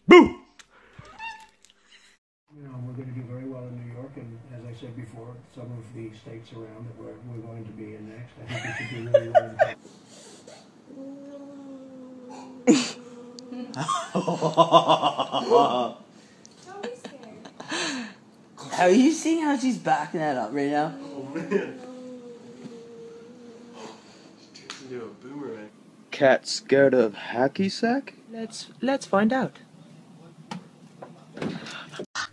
Boo! We're going to do very well in New York, and as I said before, some of the states around that we're going to be in next. I think we should do really well Don't be scared. Are you seeing how she's backing that up right now? Oh man. She turns into a boomerang. Cat scared of hacky sack? Let's find out.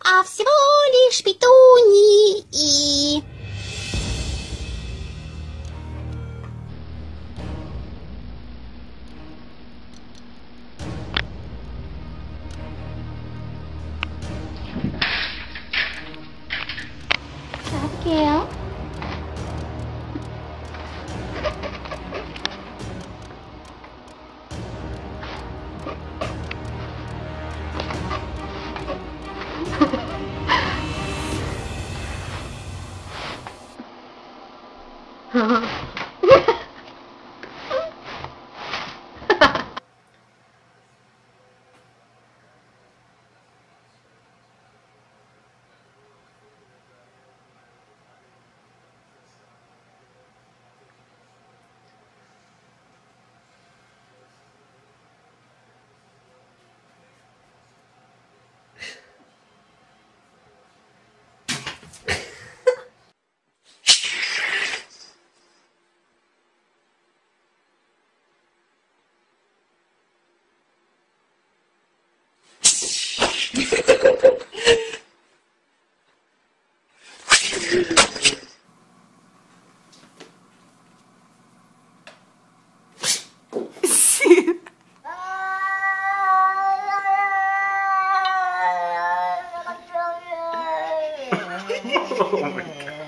А всего лишь петуньи. Abigail. Oh my god.